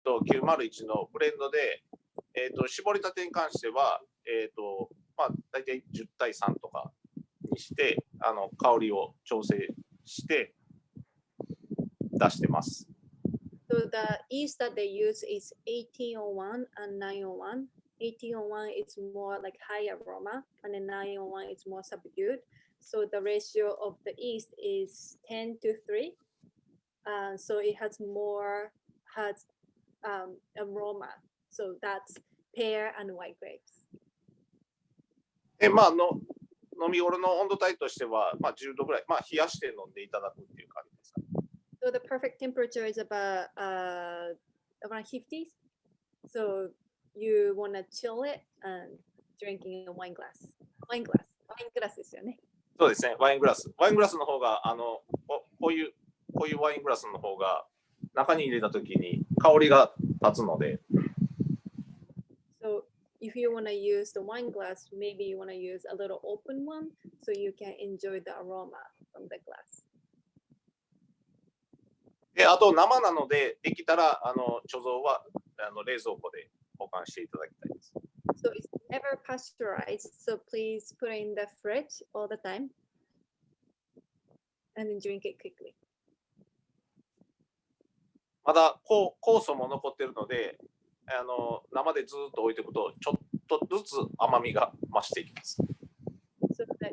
と901のブレンドで、絞りたてに関しては、まあ、大体10対3とかにして、香りを調整して出してます。So the yeast that they use is 1801 and 901. 1801 is more like high aroma, and then 901 is more subdued. So the ratio of the yeast is 10 to 3. So it has more aroma. So that's pear and white grapes. まあ飲み頃の温度帯としては、まあ、10度ぐらい、まあ、冷やして飲んでいただくっていう感じです。So the perfect temperature is about around 50. So you want to chill it and drinking a wine glass. Wine glass ですよね。そうですね、ワイングラス。ワイングラスの方が、こういうワイングラスの方が、中に入れたときに香りが立つので。So if you want to use the wine glass, maybe you want to use a little open one so you can enjoy the aroma from the glass. で、あと生なので、できたら貯蔵は冷蔵庫で保管していただきたいです。So it's never pasteurized, so please put it in the fridge all the time and then drink it quickly. まだ酵素も残っているので、生でずっと置いておくと、ちょっとずつ甘みが増していきます。So the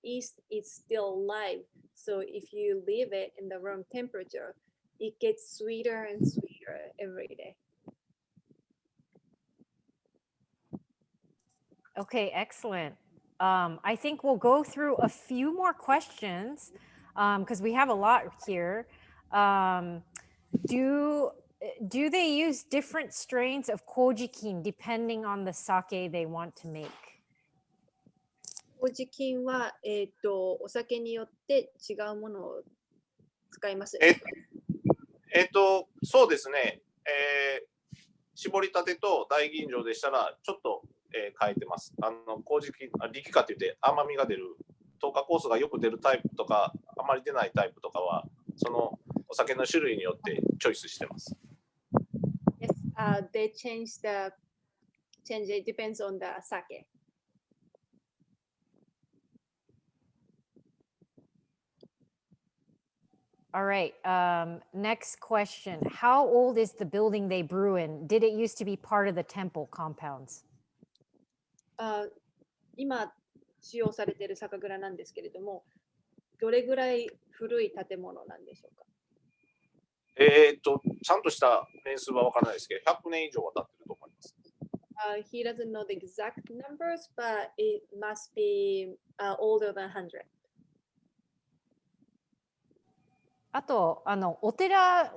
yeast is still live. So if you leave it in the room temperature, it gets sweeter and sweeter every day. Okay, excellent. I think we'll go through a few more questions because we have a lot here. Do they use different strains of kojikin depending on the sake they want to make? 麹菌は、お酒によって違うものを使います。そうですね。絞りたてと大吟醸でしたら、ちょっと、変えてます。麹菌、力化といって甘みが出る、糖化酵素がよく出るタイプとか、あまり出ないタイプとかは、そのお酒の種類によってチョイスしてます。Yes, they it depends on the sake. All right. Next question. How old is the building they brew in? Did it used to be part of the temple compounds? 今使用されている酒蔵なんですけれども、どれぐらい古い建物なんでしょうか。ちゃんとした年数は分からないですけど、100年以上は経っていると思います。He doesn't know the exact numbers, but it must be older than 100. あとお寺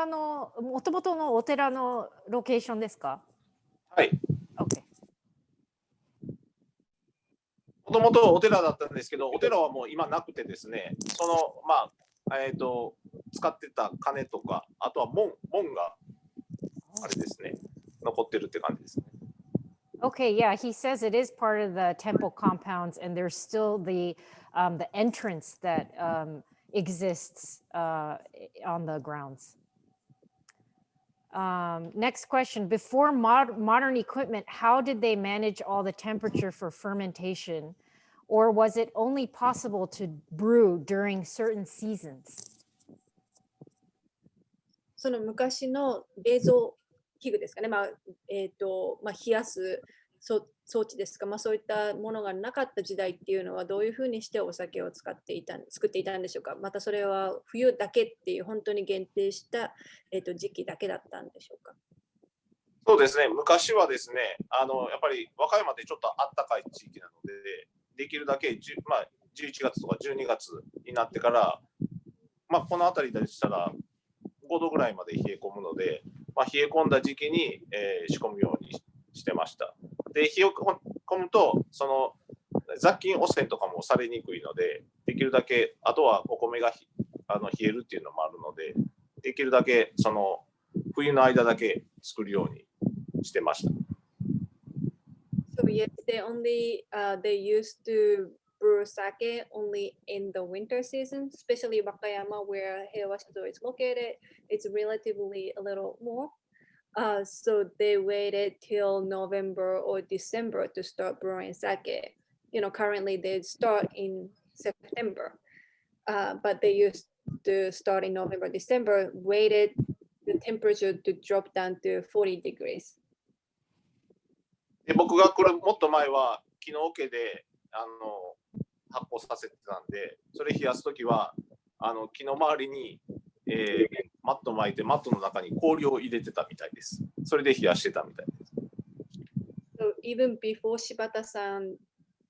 の元々のお寺のロケーションですか？はい。Okay. もともとお寺だったんですけど、お寺はもう今なくてですね、まあ使ってた鐘とか、あとは門があれですね、残ってるって感じですね。Okay, yeah, he says it is part of the temple compounds, and there's still the entrance that exists on the grounds. Next question. Before modern equipment, how did they manage all the temperature for fermentation? Or was it only possible to brew during certain seasons? その昔の冷蔵器具ですかね、冷やす装置ですか、そういったものがなかった時代っていうのはどういうふうにしてお酒を作っていたんでしょうか。またそれは冬だけっていう本当に限定した、時期だけだったんでしょうか。そうですね、昔はですね、やっぱり和歌山ってちょっと暖かい地域なので、できるだけ11月とか12月になってから、この辺りでしたら5度ぐらいまで冷え込むので、冷え込んだ時期に、仕込むようにしてました。で、冷え込むと、その雑菌汚染とかもされにくいので、できるだけ、あとはお米が冷えるっていうのもあるので、できるだけその冬の間だけ作るようにしてました。So yes, they used to brew sake only in the winter season, especially Wakayama, where Heiwa Shuzo is located. It's relatively a little more. So they waited till November or December to start brewing sake. Currently they start in September, but they used to start in November, December, waited the temperature to drop down to 40 degrees. で僕が来るもっと前は木の桶で発酵させてたんで、それ冷やすときは木の周りに、マット巻いて、マットの中に氷を入れてたみたいです。それで冷やしてたみたいです。So even before Shibata-san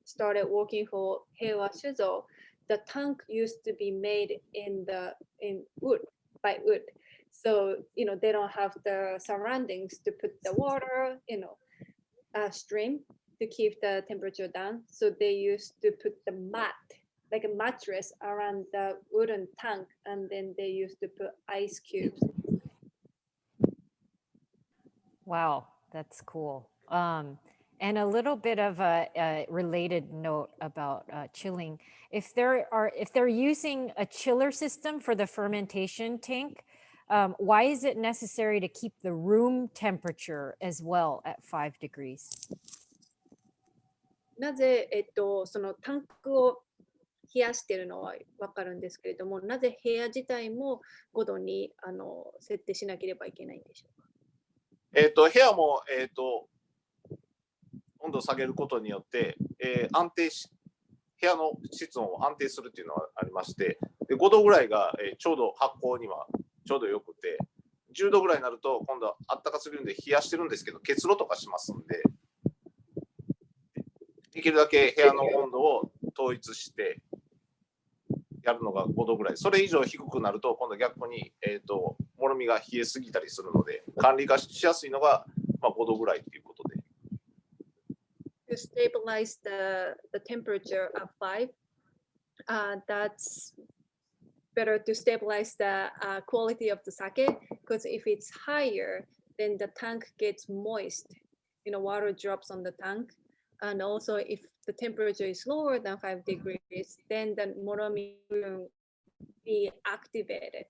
started working for Heiwa Shuzo, the tank used to be made in wood, by wood. So, they don't have the surroundings to put the water, stream to keep the temperature down. So they used to put the mat, like a mattress around the wooden tank, and then they used to put ice cubes. Wow, that's cool. And a little bit of a related note about chilling. If they're using a chiller system for the fermentation tank, why is it necessary to keep the room temperature as well at 5 degrees? なぜ、そのタンクを冷やしているのは分かるんですけれども、なぜ部屋自体も5度に設定しなければいけないんでしょうか。部屋も、温度を下げることによって、部屋の室温を安定するというのがありまして、で5度ぐらいが、ちょうど発酵にはちょうどよくて、10度ぐらいになると今度はあったかすぎるんで冷やしてるんですけど、結露とかしますんで、できるだけ部屋の温度を統一してやるのが5度ぐらい。それ以上低くなると今度逆に、もろみが冷えすぎたりするので、管理がしやすいのが、5度ぐらいということで。To stabilize the temperature of 5, that's better to stabilize the quality of the sake, because if it's higher, then the tank gets moist. Water drops on the tank. And also, if the temperature is lower than 5 degrees, then the moromi will be activated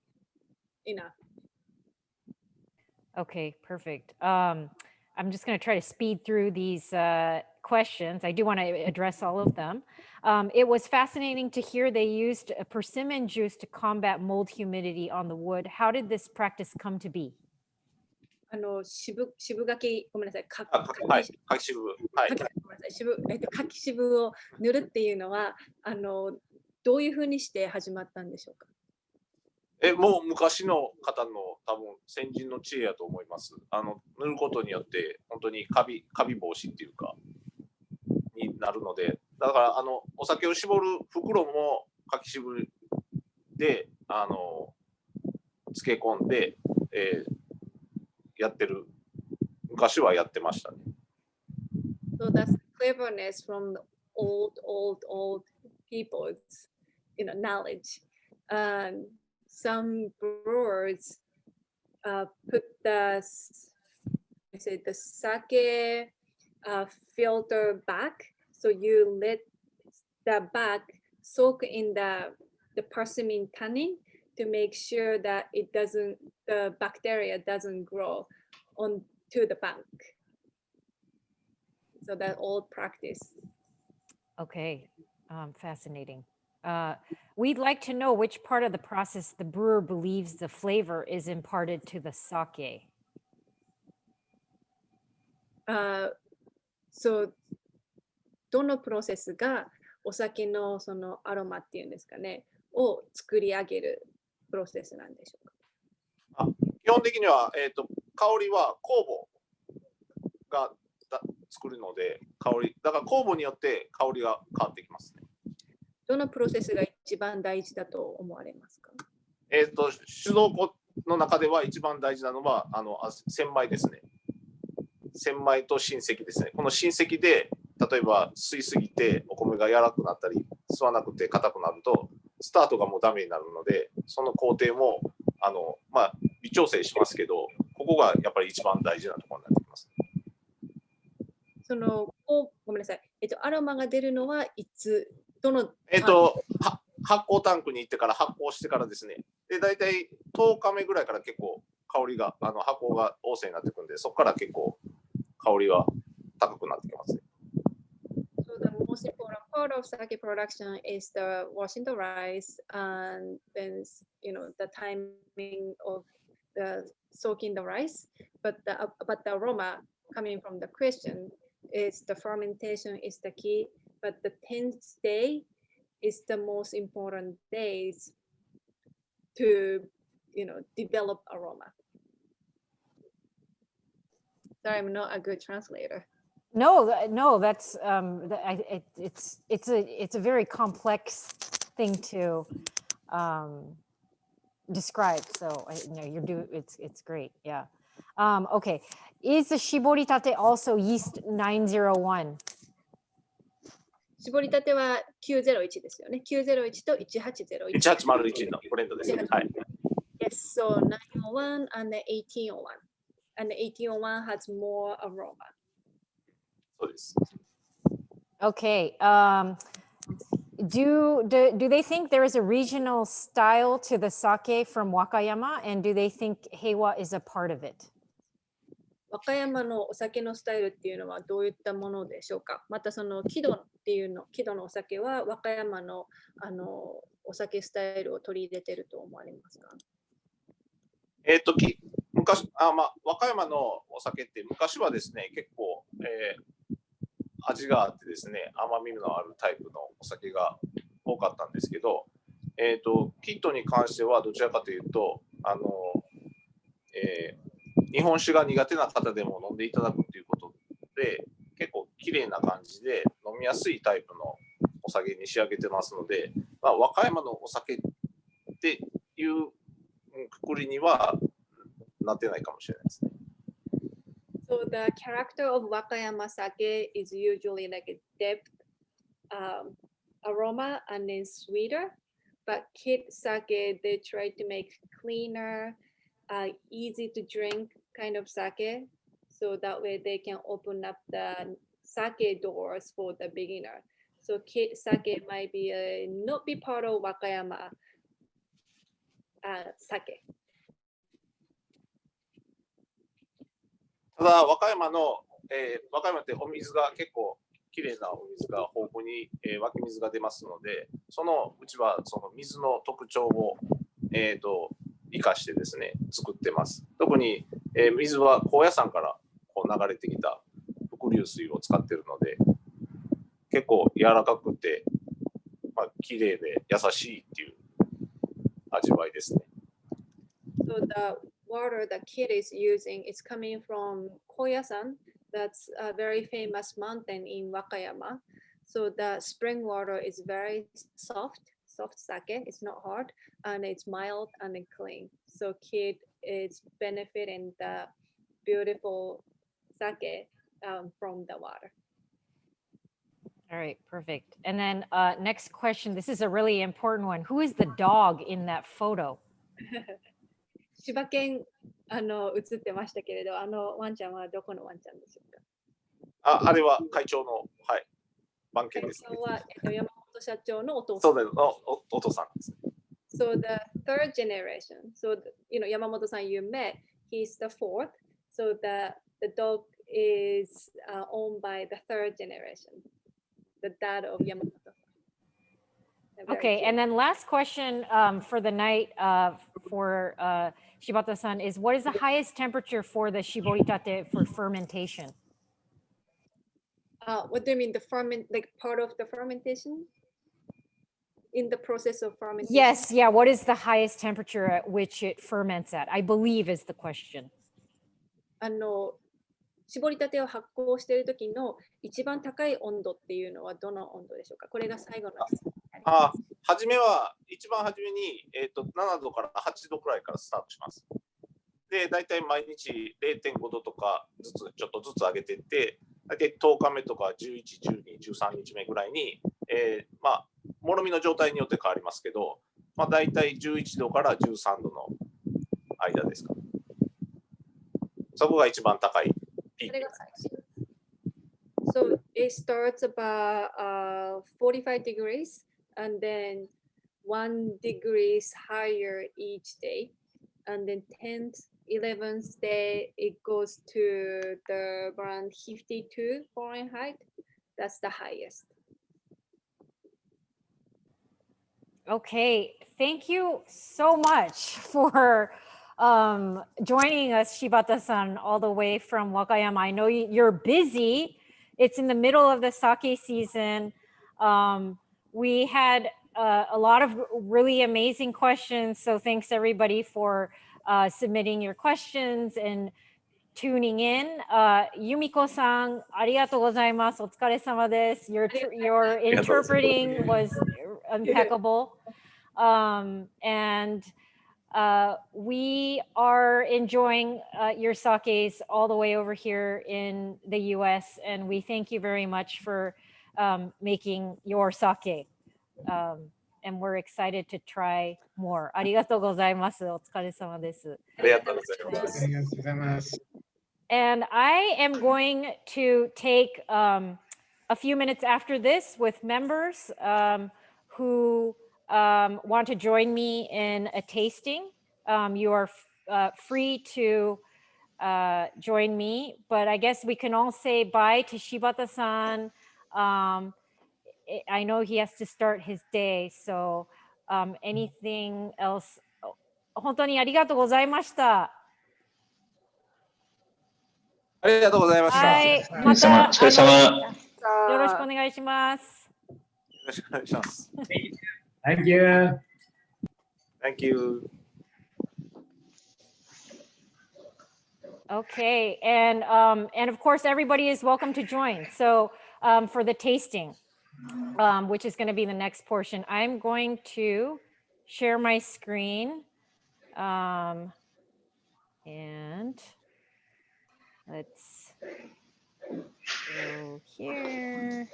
enough. Okay, perfect. I'm just going to try to speed through these questions. I do want to address all of them. It was fascinating to hear they used a persimmon juice to combat mold humidity on the wood. How did this practice come to be? 渋柿、ごめんなさい、はい、柿渋。はい。柿渋を塗るっていうのは、どういうふうにして始まったんでしょうか。もう昔の方の多分先人の知恵やと思います。塗ることによって本当にカビ防止っていうかになるので、だからお酒を絞る袋も柿渋で漬け込んで、やってる、昔はやってましたね。So that's cleverness from the old people's knowledge. Some brewers put the sake filter back, so you let the back soak in the persimmon tannin to make sure that the bacteria doesn't grow onto the bank. So that old practice. Okay, fascinating. We'd like to know which part of the process the brewer believes the flavor is imparted to the sake. So どのプロセスがお酒のそのアロマっていうんですかねを作り上げるプロセスなんでしょうか。基本的には、香りは酵母が作るので、だから酵母によって香りが変わってきますね。どのプロセスが一番大事だと思われますか。酒造庫の中では一番大事なのは洗米ですね。洗米と浸積ですね。この浸積で例えば吸いすぎてお米が柔らかくなったり吸わなくて硬くなるとスタートがもうダメになるので、その工程も微調整しますけど、ここがやっぱり一番大事なところになってきます。ごめんなさい。アロマが出るのはいつどの、発酵タンクに行ってから発酵してからですね。で、大体10日目ぐらいから結構香りが、発酵が旺盛になってくるんで、そこから結構香りは高くなってきますね。So the most important part of sake production is the washing the rice and then the timing of the soaking the rice. But the aroma coming from the question is the fermentation is the key. But the 10th day is the most important days to develop aroma. Sorry, I'm not a good translator. No, that's it's a very complex thing to describe. So it's great. Yeah. Okay. Is the Shiboritate also yeast 901? 絞りたては901ですよね。901と1801。1801のブレンドですね。はい。Yes, so 901 and the 1801. And the 1801 has more aroma. そうです。Okay. Do they think there is a regional style to the sake from Wakayama, and do they think Heiwa is a part of it? 和歌山のお酒のスタイルっていうのはどういったものでしょうか。またその木戸のお酒は和歌山のお酒スタイルを取り入れていると思われますか。昔和歌山のお酒って昔はですね、結構、味があってですね、甘みのあるタイプのお酒が多かったんですけど、キットに関してはどちらかというと日本酒が苦手な方でも飲んでいただくということで、結構綺麗な感じで飲みやすいタイプのお酒に仕上げてますので、和歌山のお酒っていうくくりにはなってないかもしれないですね。So the character of Wakayama sake is usually like a depth aroma and then sweeter, but Kid sake they try to make cleaner, easy to drink kind of sake, so that way they can open up the sake doors for the beginner. So Kid sake might be not be part of Wakayama sake. ただ和歌山ってお水が結構きれいなお水が豊富に、湧き水が出ますので、うちはその水の特徴を、生かしてですね作ってます。特に、水は高野山からこう流れてきた伏流水を使っているので、結構柔らかくて、きれいで優しいっていう味わいですね。So the water that Kid is using is coming from Koyasan. That's a very famous mountain in Wakayama. So the spring water is very soft sake. It's not hard and it's mild and clean. So Kid is benefiting the beautiful sake from the water. All right, perfect. And then next question. This is a really important one. Who is the dog in that photo? 柴犬映ってましたけれど、ワンちゃんはどこのワンちゃんでしょうか。あれは会長の、はい、番犬です、ね。会長は、山本社長のお父さん。そうだよ、お父さんです。So the third generation. So Yamamoto-san, you met. He's the fourth. So the dog is owned by the third generation, the dad of Yamamoto. Okay, and then last question for the night for Shibata-san is, what is the highest temperature for the shiboritate for fermentation? What do you mean, like part of the fermentation? In the process of fermentation? Yes, yeah. What is the highest temperature at which it ferments at? I believe is the question. 絞りたてを発酵している時の一番高い温度っていうのはどの温度でしょうか。これが最後の質問になります。一番初めに、7度から8度くらいからスタートします。で、大体毎日 0.5 度とかちょっとずつ上げていって、大体10日目とか11、12、13日目ぐらいに、もろみの状態によって変わりますけど、大体11度から13度の間ですか。そこが一番高いピークです。So it starts about 45 degrees and then 1 degrees higher each day. And then 10th, 11th day, it goes to the around 52 Fahrenheit. That's the highest. Okay, thank you so much for joining us, Shibata-san, all the way from Wakayama. I know you're busy. It's in the middle of the sake season. We had a lot of really amazing questions, so thanks everybody for submitting your questions and tuning in. Yumiko-san, arigatou gozaimasu. Otsukare sama desu. Your interpreting was impeccable. And we are enjoying your sakes all the way over here in the US, and we thank you very much for making your sake. And we're excited to try more. Arigatou gozaimasu. Otsukare sama desu. ありがとうございます。ありがとうございます。 And I am going to take a few minutes after this with members who want to join me in a tasting. You are free to join me, but I guess we can all say bye to Shibata-san. I know he has to start his day, so anything else? 本当にありがとうございました。ありがとうございました。はい、よまたお疲れ様。よろしくお願いします。ろしくお願いします。 Thank you. Thank you. Okay, and of course everybody is welcome to join. So for the tasting, which is going to be the next portion, I'm going to share my screen, and let's go here.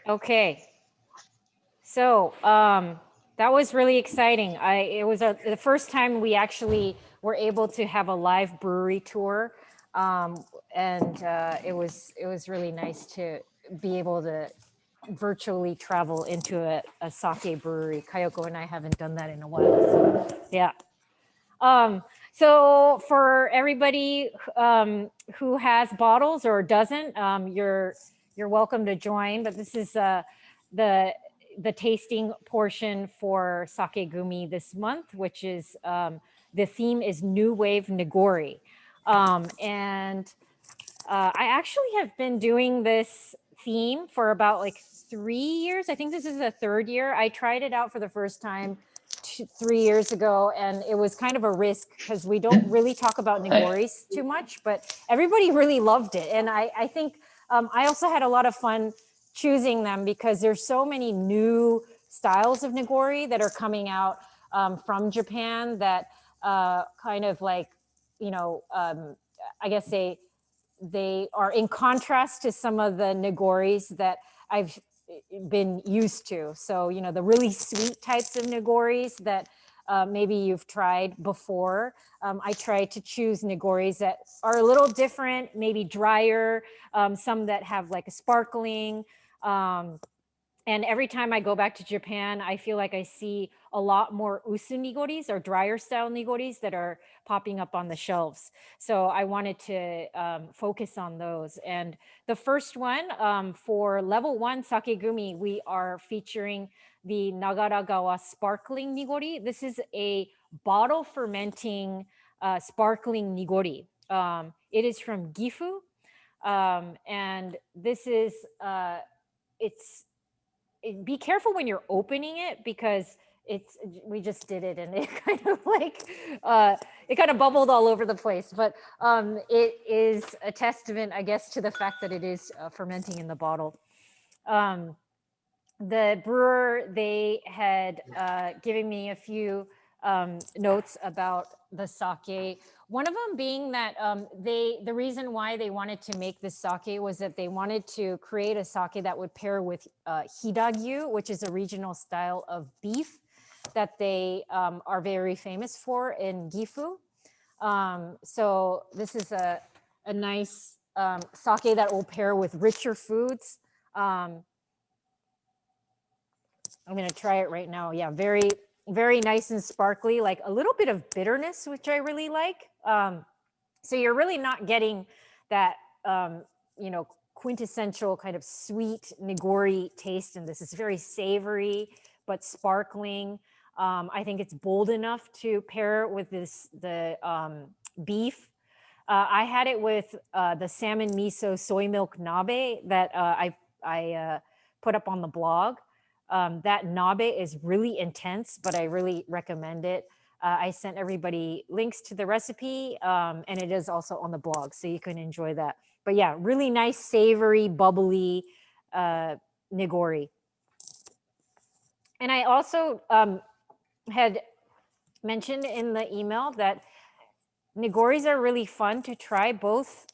Okay. So that was really exciting. It was the first time we actually were able to have a live brewery tour, and it was really nice to be able to virtually travel into a sake brewery. Kayoko and I haven't done that in a while. So, yeah. So for everybody who has bottles or doesn't, you're welcome to join. But this is the tasting portion for Sake Gumi this month, which is the theme is New Wave Nigori. And I actually have been doing this theme for about like 3 years. I think this is the third year. I tried it out for the first time 3 years ago, and it was kind of a risk because we don't really talk about nigoris too much, but everybody really loved it. And I think I also had a lot of fun choosing them because there's so many new styles of nigori that are coming out from Japan that kind of like, you know, I guess they are in contrast to some of the nigoris that I've been used to. So, you know, the really sweet types of nigoris that maybe you've tried before. I try to choose nigoris that are a little different, maybe drier, some that have like a sparkling. And every time I go back to Japan, I feel like I see a lot more usu nigoris or drier style nigoris that are popping up on the shelves. So I wanted to focus on those. And the first one for level 1 Sake Gumi, we are featuring the Nagaragawa sparkling nigori. This is a bottle fermenting sparkling nigori. It is from Gifu. And this is, be careful when you're opening it because we just did it and it kind of like it kind of bubbled all over the place, but it is a testament, I guess, to the fact that it is fermenting in the bottle. The brewer, they had given me a few notes about the sake. One of them being that the reason why they wanted to make this sake was that they wanted to create a sake that would pair with hidagyu, which is a regional style of beef. that they are very famous for in Gifu. So this is a nice sake that will pair with richer foods. I'm going to try it right now. Yeah, very, very nice and sparkly, like a little bit of bitterness, which I really like. So you're really not getting that, you know, quintessential kind of sweet nigori taste in this. It's very savory, but sparkling. I think it's bold enough to pair with the beef. I had it with the salmon miso soy milk nabe that I put up on the blog. That nabe is really intense, but I really recommend it. I sent everybody links to the recipe, and it is also on the blog, so you can enjoy that. But yeah, really nice, savory, bubbly nigori. And I also had mentioned in the email that nigoris are really fun to try both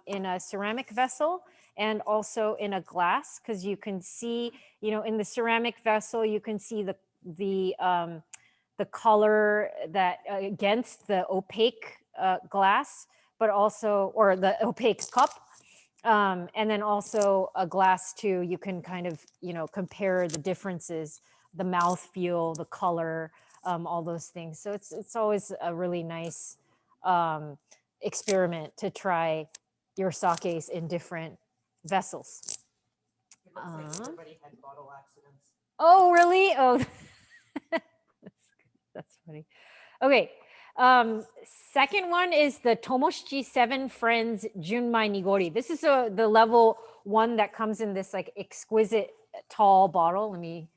in a ceramic vessel and also in a glass, because you can see, you know, in the ceramic vessel, you can see the color that against the opaque glass, but also, or the opaque cup. And then also a glass too, you can kind of, you know, compare the differences, the mouthfeel, the color, all those things. So it's always a really nice experiment to try your sakes in different vessels. Everybody had bottle accidents. Oh, really? Oh, that's funny. Okay. Second one is the Tomoshichi 7 Friends Junmai Nigori. This is the level 1 that comes in this like exquisite tall bottle. Let me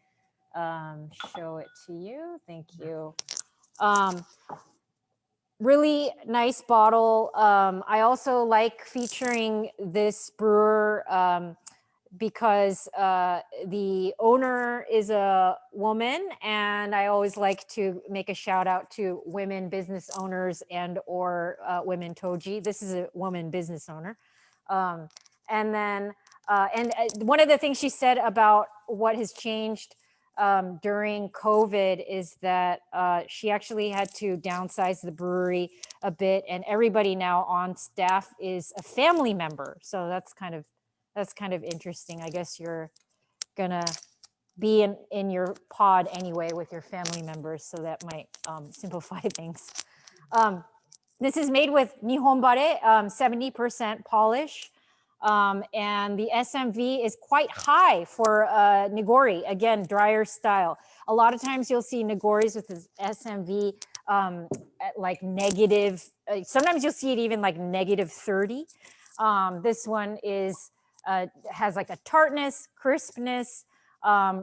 show it to you. Thank you. Really nice bottle. I also like featuring this brewer because the owner is a woman, and I always like to make a shout out to women business owners and or women toji. This is a woman business owner. And then one of the things she said about what has changed during COVID is that she actually had to downsize the brewery a bit, and everybody now on staff is a family member. So that's kind of interesting. I guess you're gonna be in your pod anyway with your family members, so that might simplify things. This is made with Nihonbare, 70% polish. And the SMV is quite high for nigori, again, drier style. A lot of times you'll see nigoris with this SMV at like negative, sometimes you'll see it even like negative 30. This one is has like a tartness, crispness,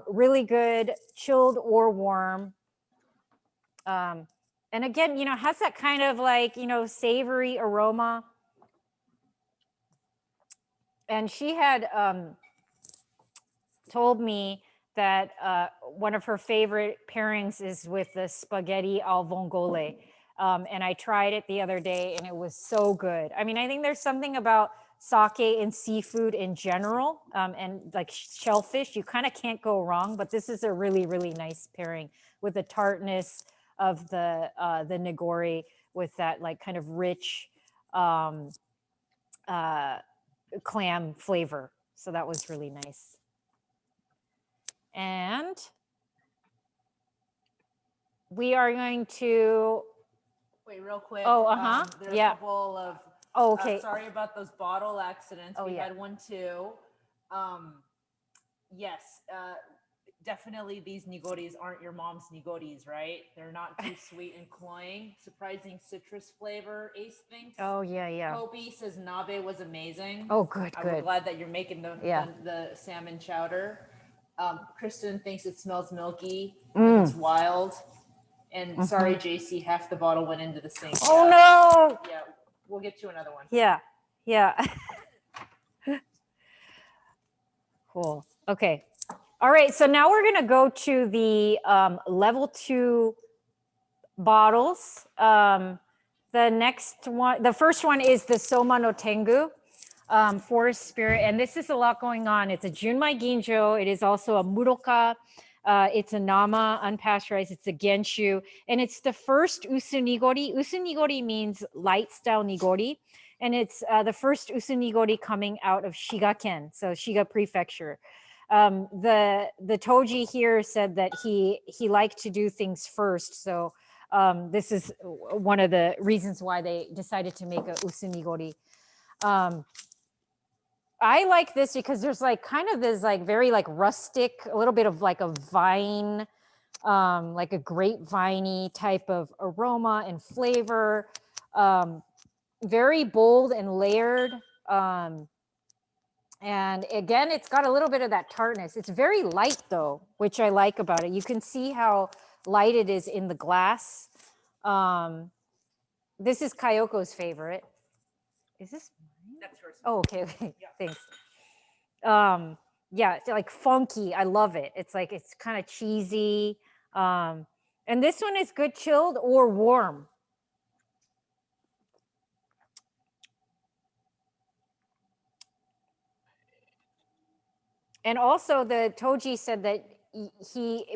really good, chilled or warm. And again, you know, has that kind of like, you know, savory aroma. And she had told me that one of her favorite pairings is with the spaghetti al vongole. And I tried it the other day and it was so good. I mean, I think there's something about sake and seafood in general, and like shellfish, you kind of can't go wrong, but this is a really, really nice pairing with the tartness of the nigori with that like kind of rich clam flavor. So that was really nice. And we are going to wait real quick. Oh, there's yeah. a couple of okay. Sorry about those bottle accidents. Oh, we yeah. had one too. Yes, definitely these nigoris aren't your mom's nigoris, right? They're not too sweet and cloying. Surprising citrus flavor, Ace thinks. Oh yeah. Kobe says nabe was amazing. Oh, good. I'm glad that you're making Yeah. the salmon chowder. Kristen thinks it smells milky. Like it's wild. And sorry, JC, half the bottle went into the sink. Oh no. Yeah, we'll get you another one. Yeah. Cool. Okay. All right. So now we're gonna go to the level 2 bottles. The next one, the first one is the Soma no Tengu, Forest Spirit, and this is a lot going on. It's a Junmai Ginjo. It is also a Muroka It's a nama, unpasteurized. It's a genshu, and it's the first usunigori. Usunigori means light style nigori, and it's the first usunigori coming out of Shiga-ken, so Shiga Prefecture. The toji here said that he liked to do things first, so this is one of the reasons why they decided to make a usunigori. I like this because there's like kind of this like very like rustic, a little bit of like a vine, like a grapevine-y type of aroma and flavor. Very bold and layered. And again, it's got a little bit of that tartness. It's very light though, which I like about it. You can see how light it is in the glass. This is Kayoko's favorite. Is this mine? That's yours. Oh, okay, okay, Yeah. thanks. Yeah, it's like funky. I love it. It's like, it's kind of cheesy. And this one is good chilled or warm. And also the toji said that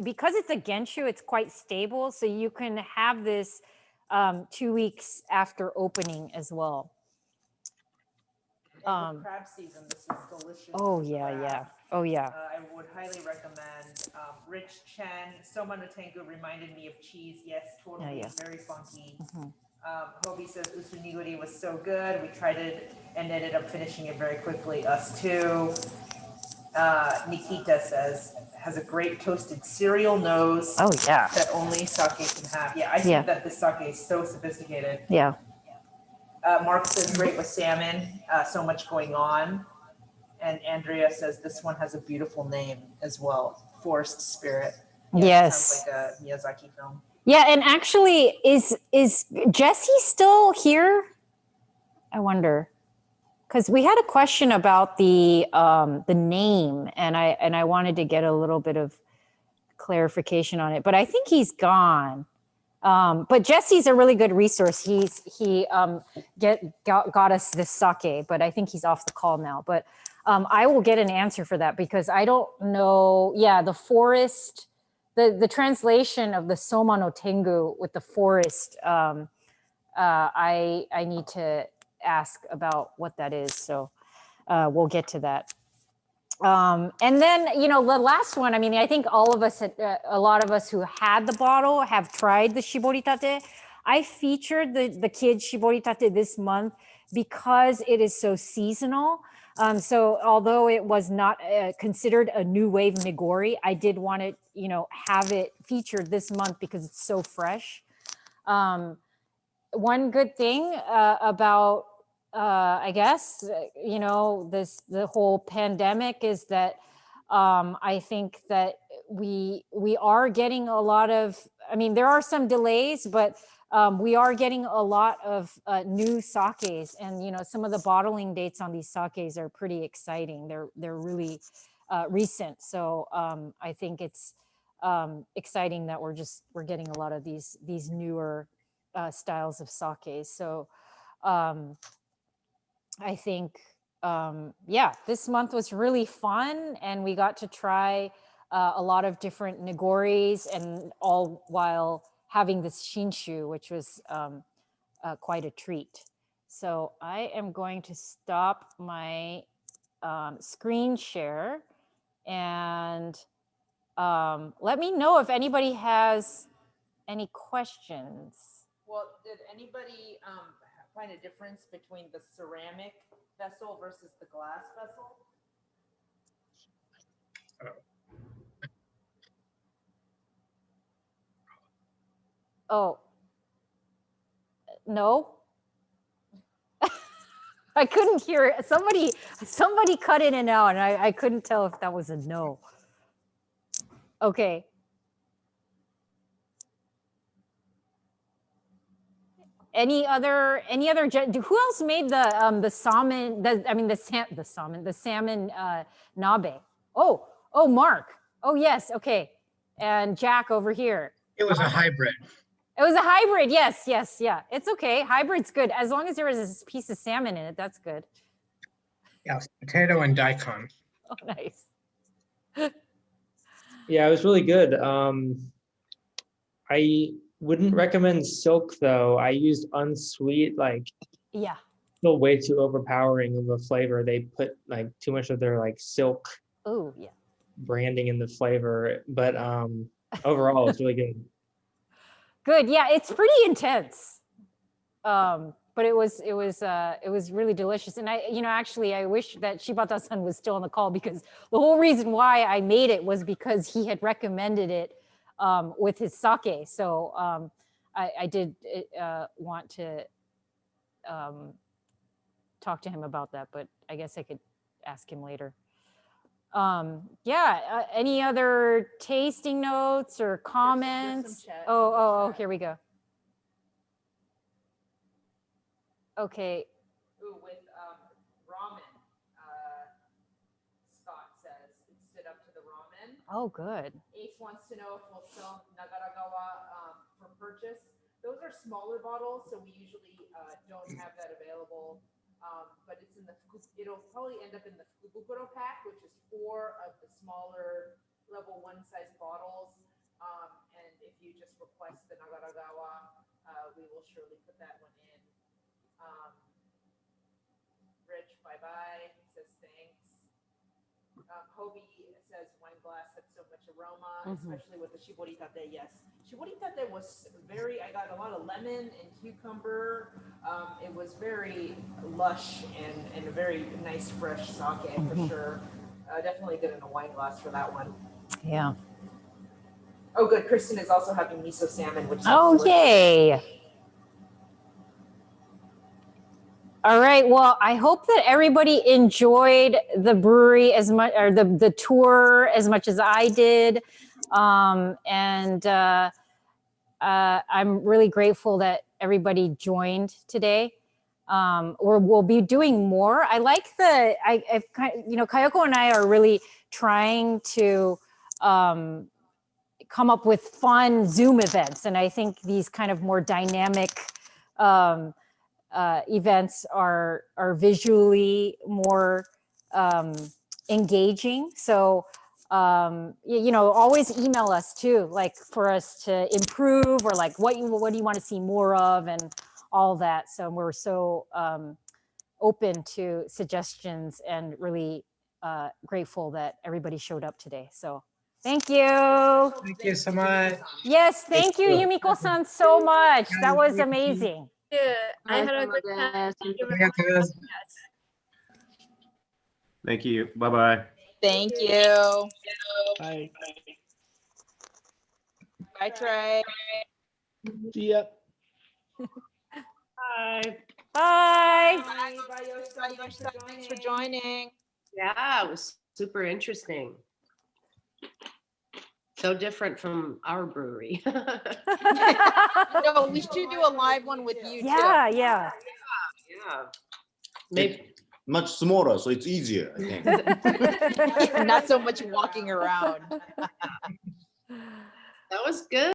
because it's a genshu, it's quite stable. So you can have this 2 weeks after opening as well. And with crab season, this is delicious. Oh with yeah, crab. yeah. Oh yeah. I would highly recommend. Rich Chen, Soma no Tengu reminded me of cheese. Yes, totally. Yeah. Very funky. Mhm. Hobie says usunigori was so good. We tried it and ended up finishing it very quickly. Us too. Nikita says has a great toasted cereal nose. Oh yeah. That only sake can have. Yeah, I think that this sake is so sophisticated. Yeah. Mark says great with salmon. So much going on. And Andrea says this one has a beautiful name as well. Forest Spirit. Yeah, Yes. Sounds like a Miyazaki film. Yeah, and actually, is Jesse still here? I wonder, because we had a question about the name, and I wanted to get a little bit of clarification on it, but I think he's gone. But Jesse's a really good resource. He got us this sake, but I think he's off the call now. But I will get an answer for that because I don't know. Yeah, the forest. The translation of the Soma no Tengu with the forest, I need to ask about what that is. So we'll get to that. And then, the last one, I mean, I think all of us, a lot of us who had the bottle have tried the Shiboritate. I featured the Kid Shiboritate this month because it is so seasonal. So although it was not considered a new wave nigori, I did want to, have it featured this month because it's so fresh. One good thing about, I guess, the whole pandemic is that I think that we are getting a lot of, I mean, there are some delays, but we are getting a lot of new sakes, and some of the bottling dates on these sakes are pretty exciting. They're really recent, so I think it's exciting that we're getting a lot of these newer styles of sakes. So I think this month was really fun, and we got to try a lot of different nigoris, and all while having this shinshu, which was quite a treat. So I am going to stop my screen share, and let me know if anybody has any questions. Well, did anybody find a difference between the ceramic vessel versus the glass vessel? Oh, no. I couldn't hear it. Somebody cut in and out, and I couldn't tell if that was a no. Okay. Any other? Who else made the salmon? The salmon nabe. Oh, Mark. Oh yes. Okay. And Jack over here. It was a hybrid. It was a hybrid. Yes. Yeah. It's okay. Hybrid's good as long as there is this piece of salmon in it. That's good. Yes, potato and daikon. Oh, nice. Yeah, it was really good. I wouldn't recommend silk though. I used unsweet, like Yeah. still way too overpowering of a flavor. They put like too much of their like silk Oh, yeah. branding in the flavor, but overall it's really good. Good. Yeah, it's pretty intense. But it was really delicious. And actually I wish that Shibata-san was still on the call, because the whole reason why I made it was because he had recommended it with his sake. So I did want to talk to him about that, but I guess I could ask him later. Any other tasting notes or comments? chat. Oh, here we go. Okay. Ooh, with ramen, Scott says it stood up to the ramen. Oh, good. Ace wants to know if we'll sell Nagaragawa for purchase. Those are smaller bottles, so we usually don't have that available. But it's in it'll probably end up in the Fukuguro pack, which is 4 of the smaller level 1 size bottles. And if you just request the Nagaragawa, we will surely put that one in. Rich, bye-bye, says thanks. Hobie says wine glass had so much aroma, especially with the Shiboritate. Yes, Shiboritate was I got a lot of lemon and cucumber. It was very lush and a very nice fresh sake for sure. Definitely good in a wine glass for that one. Yeah. Oh, good. Kristen is also having miso salmon, which Oh, yay. All right. Well, I hope that everybody enjoyed the brewery as much, or the tour as much as I did. I'm really grateful that everybody joined today. We'll be doing more. I like Kayoko and I are really trying to come up with fun Zoom events. And I think these kind of more dynamic events are visually more engaging. So, always email us too, like for us to improve, or like what do you want to see more of, and all that. So we're so open to suggestions, and really grateful that everybody showed up today. So thank you. Thank you so much. Yes, thank you, Yumiko-san, so much. That was amazing. Yeah, I had a good time. Thank you very much. Yes. Thank you. Bye-bye. Thank you. Bye. Bye, Trey. See ya. Bye. Bye, Yoshida. Thanks for joining. Yeah, it was super interesting. So different from our brewery. No, we should do a live one with you Yeah. Yeah. Maybe much smaller, so it's easier, I think. too. Not so much walking around. That was good.